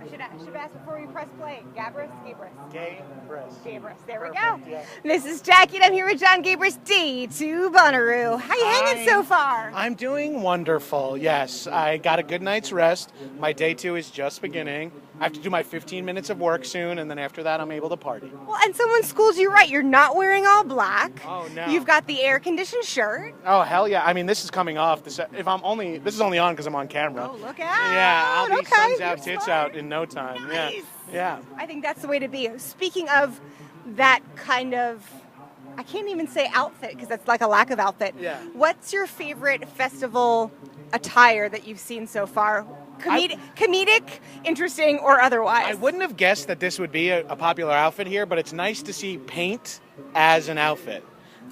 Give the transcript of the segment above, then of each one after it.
I should ask before we press play. Gabrus? Gabrus. Gabrus. There we Perfect, go. yeah. This is Jackie, and I'm here with Jon Gabrus, D2 Bonnaroo. How you hanging so far? I'm doing wonderful, yes. I got a good night's rest. My day 2 is just beginning. I have to do my 15 minutes of work soon, and then after that I'm able to party. Well, and someone schools you right. You're not wearing all black. Oh, no. You've got the air-conditioned shirt. Oh, hell yeah. I mean, this is coming off. This is only on because I'm on camera. Oh, look out. Yeah, I'll be okay. suns out, You're tits smart. out in no time. Nice. Yeah. I think that's the way to be. Speaking of that kind of, I can't even say outfit because that's like a lack of outfit. Yeah. What's your favorite festival attire that you've seen so far? Comedic, interesting, or otherwise? I wouldn't have guessed that this would be a popular outfit here, but it's nice to see paint as an outfit.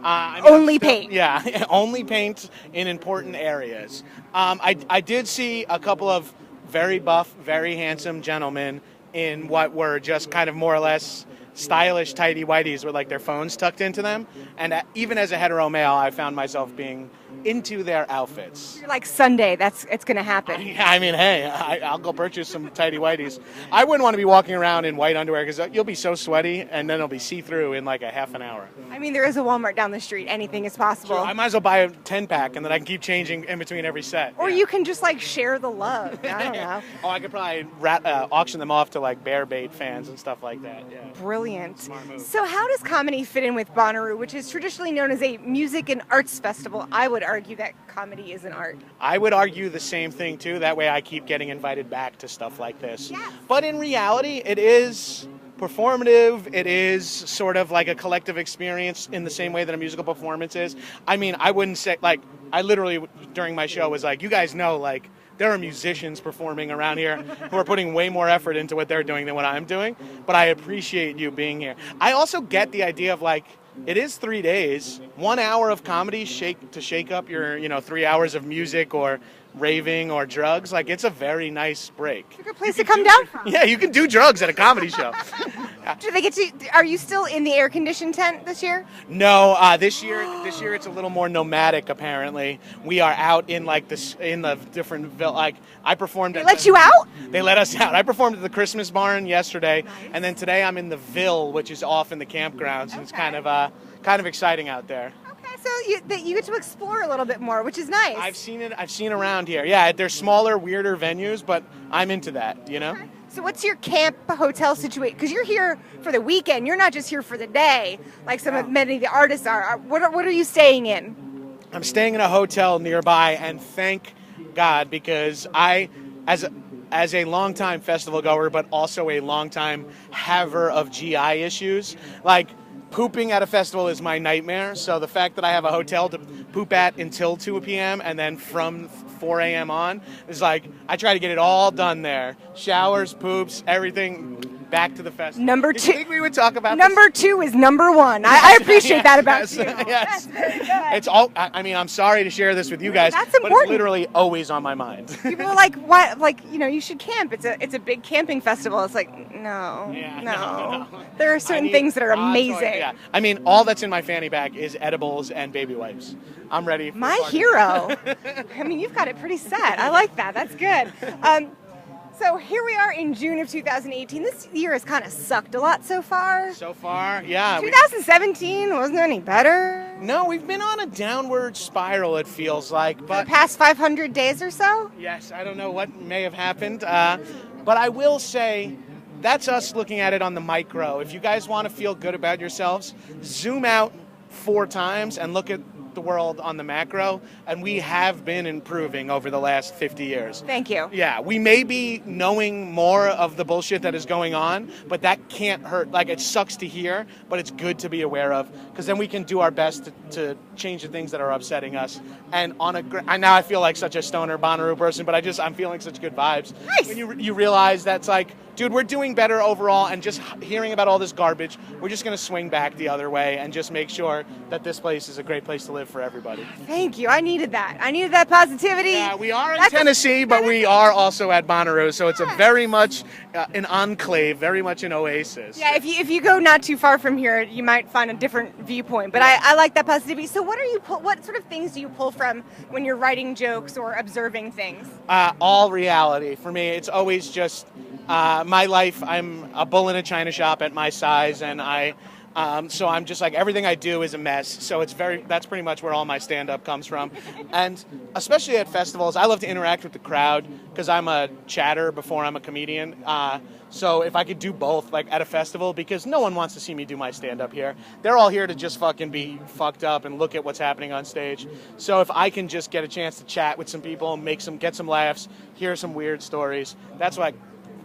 Only paint. Yeah, only paint in important areas. I did see a couple of very buff, very handsome gentlemen in what were just kind of more or less stylish tighty-whities with like their phones tucked into them. And even as a hetero male, I found myself being into their outfits. You're like Sunday, it's going to happen. I mean, hey, I'll go purchase some tighty-whities. I wouldn't want to be walking around in white underwear because you'll be so sweaty and then it'll be see-through in like a half an hour. I mean, there is a Walmart down the street. Anything is possible. So I might as well buy a 10-pack and then I can keep changing in between every set. Or you can just like share the love. I don't know. Oh, I could probably auction them off to like bear bait fans and stuff like that. Yeah. Brilliant. Smart move. So how does comedy fit in with Bonnaroo, which is traditionally known as a music and arts festival? I would argue that comedy is an art. I would argue the same thing too. That way I keep getting invited back to stuff like this. Yes. But in reality, it is performative. It is sort of like a collective experience in the same way that a musical performance is. I mean, I wouldn't say, like, I literally during my show was like, you guys know, like, there are musicians performing around here who are putting way more effort into what they're doing than what I'm doing, but I appreciate you being here. I also get the idea of, like, it is 3 days, 1 hour of comedy to shake up your, 3 hours of music or raving or drugs. Like, it's a very nice break. It's a good place to come down from. Yeah, you can do drugs at a comedy show. Do they get to? Are you still in the air-conditioned tent this year? No, this year it's a little more nomadic. Apparently, we are out in the different like I performed. They let you out? They let us out. I performed at the Christmas barn yesterday, and then today I'm in the Ville, which is off in the campgrounds. And it's kind of exciting out there. Okay, so you get to explore a little bit more, which is nice. I've seen around here. Yeah, they're smaller, weirder venues, but I'm into that. Okay. So what's your camp hotel situation? Because you're here for the weekend. You're not just here for the day, like many of the artists are. What are you staying in? I'm staying in a hotel nearby, and thank God, because as a longtime festival goer, but also a longtime haver of GI issues, like, pooping at a festival is my nightmare, so the fact that I have a hotel to poop at until 2 p.m. and then from 4 a.m. on is like, I try to get it all done there. Showers, poops, everything, back to the festival. Number Did two. you think we would talk about Number this? 2 is number 1. I appreciate that about you. Yes. That's very good. It's all. I mean, I'm sorry to share this with you guys, That's but important. it's literally always on my mind. People are like, what? Like, you should camp. It's a big camping festival. It's like, no. There are certain things that are amazing. Yeah. I mean, all that's in my fanny bag is edibles and baby wipes. I'm ready. My hero. I mean, you've got it pretty set. I like that. That's good. So here we are in June of 2018. This year has kind of sucked a lot so far. So far, yeah. 2017 wasn't any better. No, we've been on a downward spiral, it feels like. For But the past 500 days or so? yes, I don't know what may have happened. But I will say, that's us looking at it on the micro. If you guys want to feel good about yourselves, zoom out 4 times and look at the world on the macro, and we have been improving over the last 50 years. Thank you. Yeah, we may be knowing more of the bullshit that is going on, but that can't hurt. Like, it sucks to hear, but it's good to be aware of, because then we can do our best to change the things that are upsetting us. And now I feel like such a stoner Bonnaroo person, but I'm feeling such good vibes. Nice. When you realize that's like, dude, we're doing better overall, and just hearing about all this garbage, we're just going to swing back the other way and just make sure that this place is a great place to live live for everybody. Thank you. I needed that. I needed that positivity. Yeah, we are in Tennessee, but we are also at Bonnaroo, so it's a very much an enclave, very much an oasis. Yeah, if you go not too far from here, you might find a different viewpoint. But I like that positivity. So what sort of things do you pull from when you're writing jokes or observing things? All reality. For me, it's always just my life. I'm a bull in a china shop at my size, and so I'm just like, everything I do is a mess. So that's pretty much where all my stand-up comes from. And especially at festivals, I love to interact with the crowd because I'm a chatter before I'm a comedian. So if I could do both, like at a festival, because no one wants to see me do my stand-up here. They're all here to just fucking be fucked up and look at what's happening on stage. So if I can just get a chance to chat with some people, get some laughs, hear some weird stories,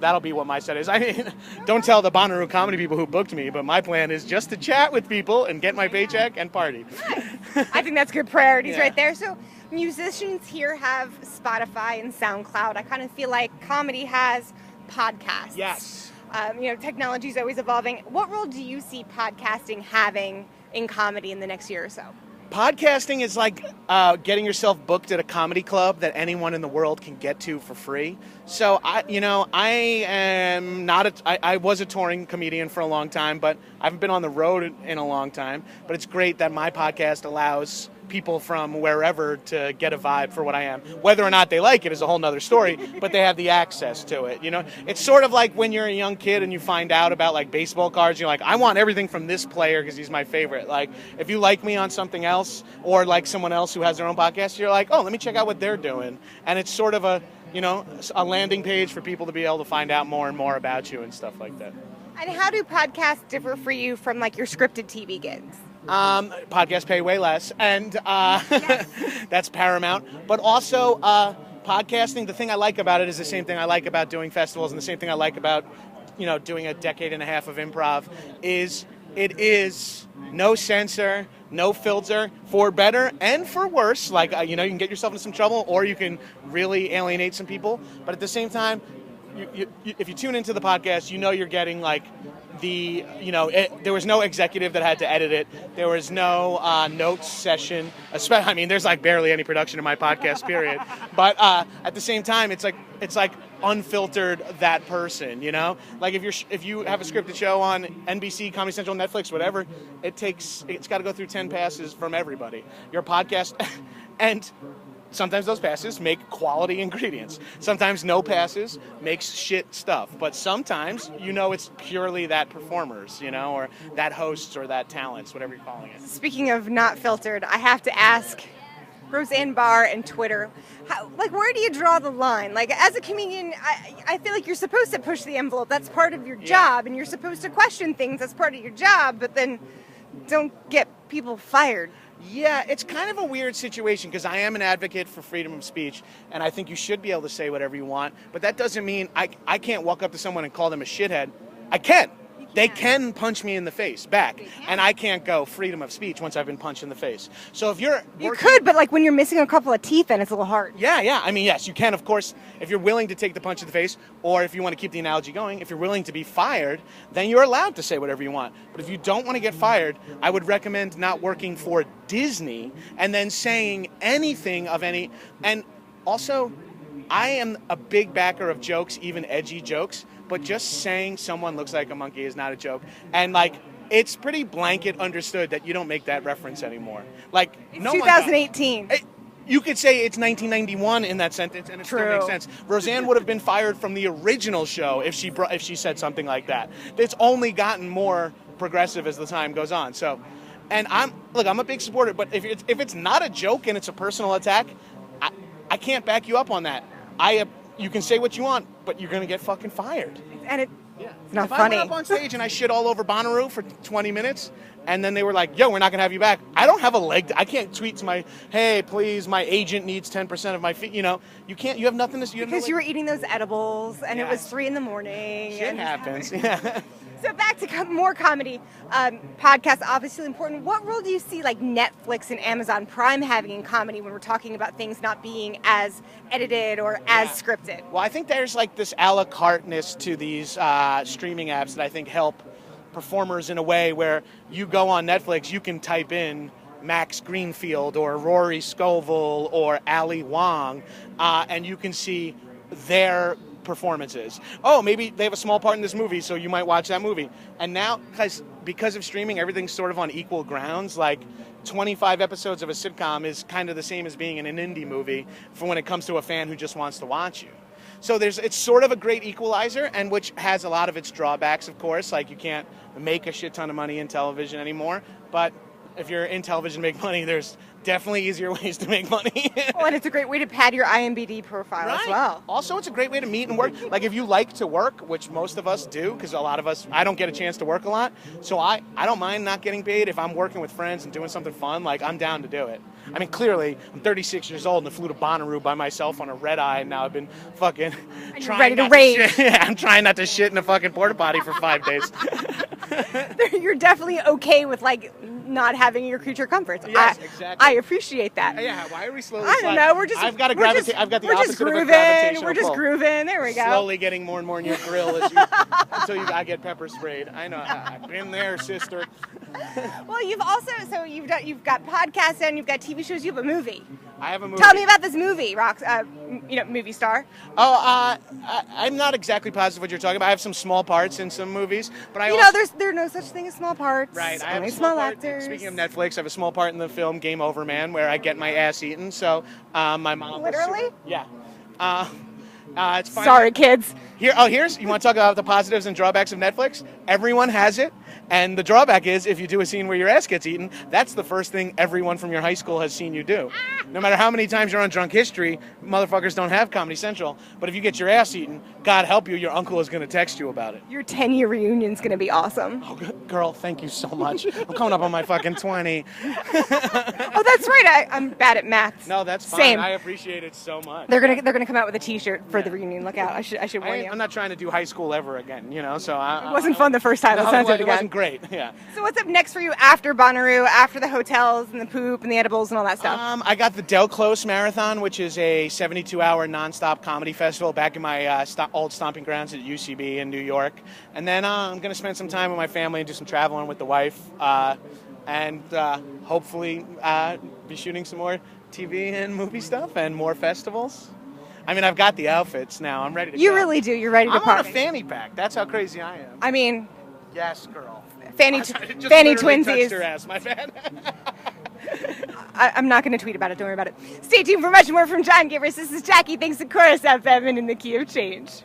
that'll be what my set is. I mean, don't tell the Bonnaroo comedy people who booked me, but my plan is just to chat with people and get my paycheck and party. Nice. I think that's good priorities right there. So musicians here have Spotify and SoundCloud. I kind of feel like comedy has podcasts. Yes. Technology is always evolving. What role do you see podcasting having in comedy in the next year or so? Podcasting is like getting yourself booked at a comedy club that anyone in the world can get to for free. So I am not I was a touring comedian for a long time, but I haven't been on the road in a long time. But it's great that my podcast allows people from wherever to get a vibe for what I am. Whether or not they like it is a whole nother story, but they have the access to it. It's sort of like when you're a young kid and you find out about like baseball cards. You're like, I want everything from this player because he's my favorite. Like, if you like me on something else or like someone else who has their own podcast, you're like, oh, let me check out what they're doing. And it's sort of a landing page for people to be able to find out more and more about you and stuff like that. And how do podcasts differ for you from like your scripted TV gigs? Podcasts pay way less, and that's paramount. But also, podcasting, the thing I like about it is the same thing I like about doing festivals, and the same thing I like about, doing a decade and a half of improv is it is no censor, no filter, for better and for worse. Like, you can get yourself into some trouble, or you can really alienate some people. But at the same time, if you tune into the podcast, you're getting like there was no executive that had to edit it. There was no notes session. There's like barely any production in my podcast, period. But at the same time, it's like unfiltered that person. Like if you have a scripted show on NBC, Comedy Central, Netflix, whatever, it's got to go through 10 passes from everybody. Your podcast and. Sometimes those passes make quality ingredients. Sometimes no passes makes shit stuff. But sometimes, it's purely that performers, or that hosts or that talents, whatever you're calling it. Speaking of not filtered, I have to ask, Roseanne Barr and Twitter, where do you draw the line? Like, as a comedian, I feel like you're supposed to push the envelope. That's part of your job. And you're supposed to question things. That's part of your job. But then don't get people fired. Yeah, it's kind of a weird situation because I am an advocate for freedom of speech, and I think you should be able to say whatever you want, but that doesn't mean I can't walk up to someone and call them a shithead. I can. They can punch me in the face back, and I can't go freedom of speech once I've been punched in the face. So if you could, but like when you're missing a couple of teeth, then it's a little hard. Yeah. Yes, you can, of course, if you're willing to take the punch in the face, or if you want to keep the analogy going, if you're willing to be fired, then you're allowed to say whatever you want. But if you don't want to get fired, I would recommend not working for Disney and then saying anything of any. And also, I am a big backer of jokes, even edgy jokes. But just saying someone looks like a monkey is not a joke. And, it's pretty blanket understood that you don't make that reference anymore. Like, it's 2018. You could say it's 1991 in that sentence, and it still makes sense. Roseanne would have been fired from the original show if she said something like that. It's only gotten more progressive as the time goes on. So, and I'm a big supporter. But if it's not a joke and it's a personal attack, I can't back you up on that. You can say what you want, but you're going to get fucking fired. And it's not funny. funny. If I went up on stage and I shit all over Bonnaroo for 20 minutes, and then they were like, yo, we're not going to have you back. I don't have a leg. I can't tweet to hey, please, my agent needs 10% of my fee. You can't. You have nothing to say. Because you were eating those edibles, and it was 3 a.m. Shit happens. Yeah. So back to more comedy. Podcasts, obviously important. What role do you see like Netflix and Amazon Prime having in comedy when we're talking about things not being as edited or as scripted? Well, I think there's like this a la carte-ness to these streaming apps that I think help performers in a way where you go on Netflix, you can type in Max Greenfield or Rory Scovel or Ali Wong, and you can see their performances. Oh, maybe they have a small part in this movie, so you might watch that movie. And now, because of streaming, everything's sort of on equal grounds. Like 25 episodes of a sitcom is kind of the same as being in an indie movie for when it comes to a fan who just wants to watch you. So it's sort of a great equalizer, and which has a lot of its drawbacks, of course. Like you can't make a shit ton of money in television anymore, but if you're in television to make money, there's definitely easier ways to make money. Well, and it's a great way to pad your IMDb profile as well. Also, it's a great way to meet and work. Like if you like to work, which most of us do, because a lot of us, I don't get a chance to work a lot, so I don't mind not getting paid. If I'm working with friends and doing something fun, like I'm down to do it. I mean, clearly, I'm 36 years old and I flew to Bonnaroo by myself on a red eye, and now I've been fucking ready to rage. Yeah, I'm trying not to shit in a fucking porta potty for 5 days. You're definitely okay with like not having your creature comforts. Yes, exactly. I appreciate that. Yeah, why are we slowly? I don't know. We're just. I've got the we're opposite just of a grooving. gravitational We're just pull. grooving. There we go. Slowly getting more and more in your grill until I get pepper sprayed. I know. I've been there, sister. Well, you've got podcasts and you've got TV shows. You have a movie. I have a movie. Tell me about this movie, movie star. Oh, I'm not exactly positive what you're talking about. I have some small parts in some movies, but there's no such thing as small parts. Right. I have only a small small part. actors. Speaking of Netflix, I have a small part in the film Game Over Man where I get my ass eaten. So my mom. Literally? Yeah. It's fine. Sorry, kids. You want to talk about the positives and drawbacks of Netflix? Everyone has it. And the drawback is, if you do a scene where your ass gets eaten, that's the first thing everyone from your high school has seen you do. No matter how many times you're on Drunk History, motherfuckers don't have Comedy Central. But if you get your ass eaten, God help you, your uncle is going to text you about it. Your 10-year reunion's going to be awesome. Oh, girl, thank you so much. I'm coming up on my fucking 20. Oh, that's right. I'm bad at math. No, that's fine. Same. I appreciate it so much. They're gonna come out with a T-shirt for the reunion. Look out! I should warn you. I'm not trying to do high school ever again, so it wasn't fun the first time. Let's not do it again. It wasn't great. Yeah. So what's up next for you after Bonnaroo, after the hotels and the poop and the edibles and all that stuff? I got the Del Close Marathon, which is a 72-hour nonstop comedy festival back in my old stomping grounds at UCB in New York. And then I'm going to spend some time with my family and do some traveling with the wife, and hopefully be shooting some more TV and movie stuff and more festivals. I mean, I've got the outfits now. I'm ready to You go. really do. You're ready to party. I'm on a fanny pack. That's how crazy I am. I mean... Yes, girl. Fanny twinsies. Touched her ass, my bad. I'm not going to tweet about it. Don't worry about it. Stay tuned for much more from Jon Gabrus. This is Jackie. Thanks to Chorus FM and in the Key of Change.